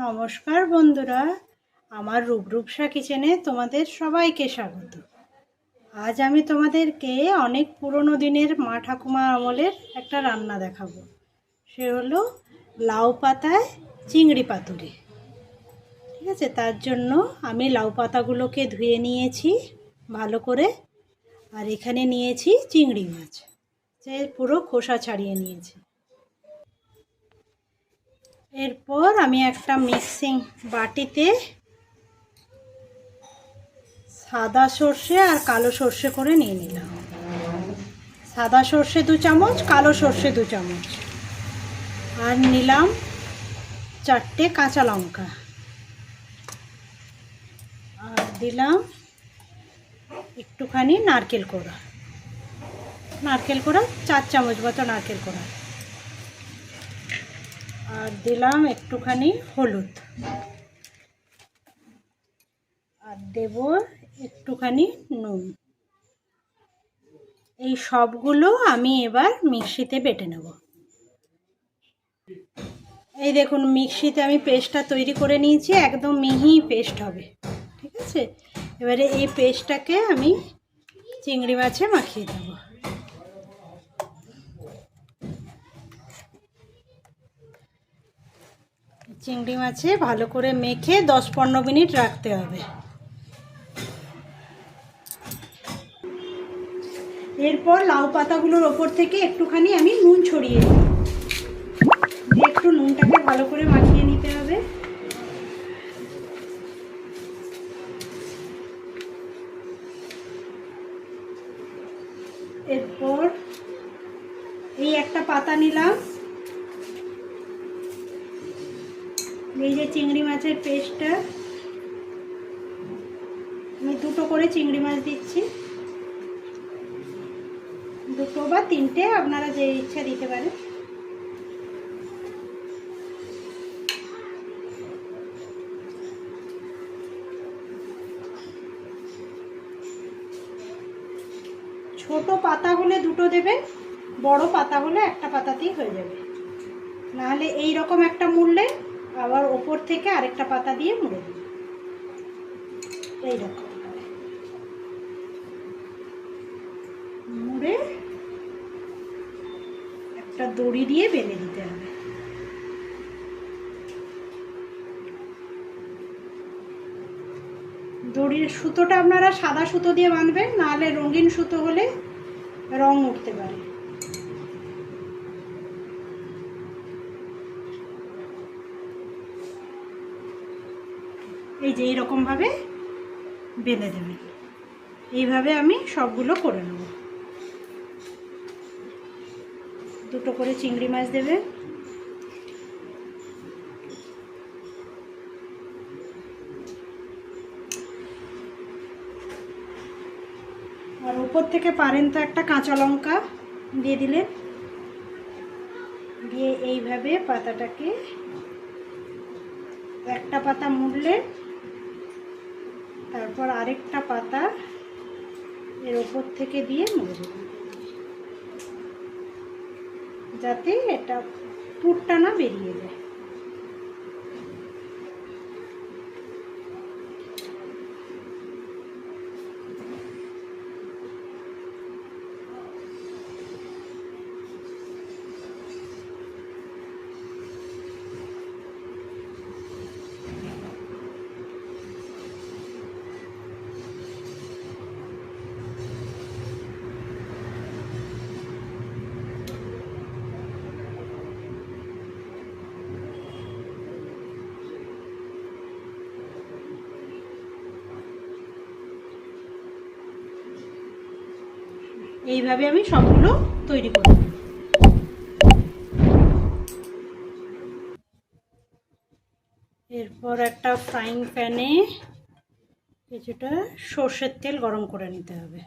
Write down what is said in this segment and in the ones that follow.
নমস্কার বন্ধুরা, আমার রূপসা কিচেনে তোমাদের সবাইকে স্বাগত। আজ আমি তোমাদেরকে অনেক পুরনো দিনের মা ঠাকুমা আমলের একটা রান্না দেখাবো। সে হলো লাউ পাতায় চিংড়ি পাতুরি। ঠিক আছে, তার জন্য আমি লাউ পাতাগুলোকে ধুয়ে নিয়েছি ভালো করে, আর এখানে নিয়েছি চিংড়ি মাছ, যে পুরো খোসা ছাড়িয়ে নিয়েছি। এরপর আমি একটা মিক্সিং বাটিতে সাদা সর্ষে আর কালো সর্ষে করে নিয়ে নিলাম। সাদা সর্ষে 2 চামচ, কালো সর্ষে 2 চামচ, আর নিলাম 4টে কাঁচা লঙ্কা, আর দিলাম একটুখানি নারকেল কোড়া 4 চামচ মতো নারকেল কোড়া, আর দিলাম একটুখানি হলুদ, আর দেব একটুখানি নুন। এই সবগুলো আমি এবার মিক্সিতে বেটে নেব। এই দেখুন, মিক্সিতে আমি পেস্টটা তৈরি করে নিয়েছি, একদম মিহি পেস্ট হবে। ঠিক আছে, এবারে এই পেস্টটাকে আমি চিংড়ি মাছে মাখিয়ে দেব। চিংড়ি মাছে ভালো করে মেখে 10-15 মিনিট রাখতে হবে। এরপর লাউ পাতাগুলোর ওপর থেকে একটুখানি আমি নুন ছড়িয়ে দিই। একটু নুনটাকে ভালো করে মাখিয়ে নিতে হবে। এরপর এই একটা পাতা নিলাম, এই যে চিংড়ি মাছের পেস্টটা, আমি 2টো করে চিংড়ি মাছ দিচ্ছি, 2টো বা 3টে, আপনারা যে ইচ্ছা দিতে পারেন। ছোট পাতা হলে 2টো দেবেন, বড় পাতা হলে একটা পাতাতেই হয়ে যাবে। নাহলে এই রকম একটা মুড়লে আবার ওপর থেকে আরেকটা পাতা দিয়ে মুড়ে দেবেন। এইরকম মুড়ে একটা দড়ি দিয়ে বেঁধে দিতে হবে। দড়ির সুতোটা আপনারা সাদা সুতো দিয়ে বাঁধবেন, নাহলে রঙিন সুতো হলে রং উঠতে পারে। এই যে এইরকমভাবে বেঁধে দেবেন। এইভাবে আমি সবগুলো করে নেব। 2টো করে চিংড়ি মাছ দেবে, আর উপর থেকে পারেন তো একটা কাঁচা লঙ্কা দিয়ে দিলেন, দিয়ে এইভাবে পাতাটাকে একটা পাতা মুড়লে তারপর আরেকটা পাতা এর ওপর থেকে দিয়ে মুড়ে দেবেন, যাতে এটা পুরটা না বেরিয়ে যায়। এইভাবে আমি সবগুলো তৈরি করব। এরপর একটা ফ্রাইং প্যানে কিছুটা সর্ষের তেল গরম করে নিতে হবে।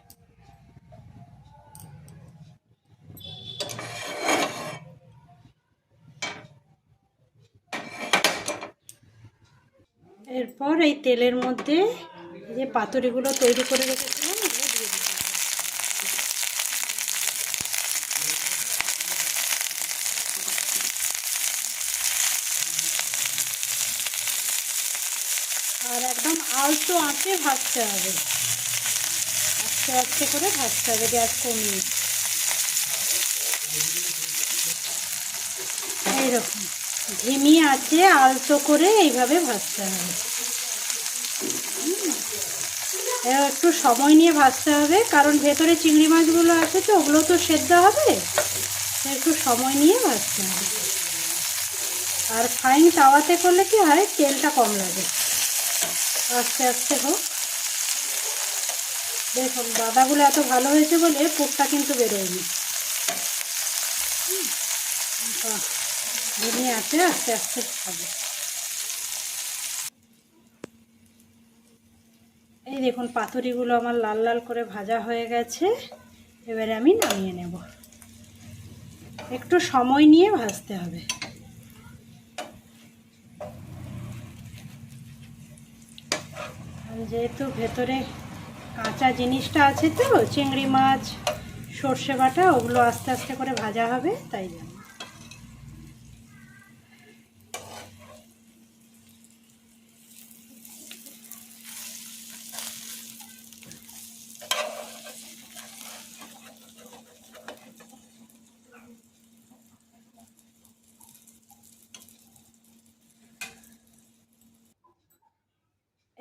এরপর এই তেলের মধ্যে যে পাতুরিগুলো তৈরি করে রেখেছিলাম এগুলো দিয়ে দিতে হবে। আলতো আঁচে ভাজতে হবে, আস্তে আস্তে করে ভাজতে হবে, গ্যাস কমিয়ে। এইরকম ধিমি আঁচে আলতো করে এইভাবে ভাজতে হবে। একটু সময় নিয়ে ভাজতে হবে, কারণ ভেতরে চিংড়ি মাছগুলো আছে তো, ওগুলো তো সেদ্ধ হবে, একটু সময় নিয়ে ভাজতে হবে। আর ফ্রাইং তাওয়াতে করলে কি হয়, তেলটা কম লাগে। আস্তে আস্তে হোক। দেখুন বাদাগুলো এত ভালো হয়েছে বলে পুরটা কিন্তু বেরোয়নি। ধিমি আঁচে আস্তে আস্তে হবে। এই দেখুন পাতুরিগুলো আমার লাল লাল করে ভাজা হয়ে গেছে, এবারে আমি নামিয়ে নেব। একটু সময় নিয়ে ভাজতে হবে। যেহেতু ভেতরে কাঁচা জিনিসটা আছে তো, চিংড়ি মাছ, সর্ষে বাটা, ওগুলো আস্তে আস্তে করে ভাজা হবে, তাই জন্য।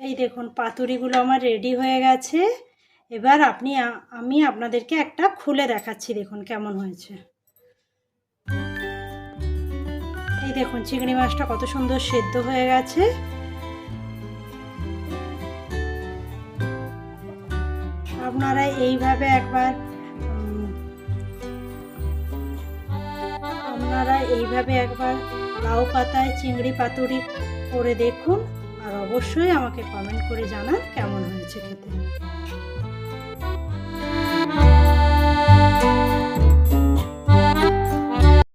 এই দেখুন পাতুরিগুলো আমার রেডি হয়ে গেছে। এবার আমি আপনাদেরকে একটা খুলে দেখাচ্ছি, দেখুন কেমন হয়েছে। এই দেখুন চিংড়ি মাছটা কত সুন্দর সেদ্ধ হয়ে গেছে। আপনারা এইভাবে একবার লাউ পাতায় চিংড়ি পাতুরি করে দেখুন, আর অবশ্যই আমাকে কমেন্ট করে জানান কেমন হয়েছে খেতে।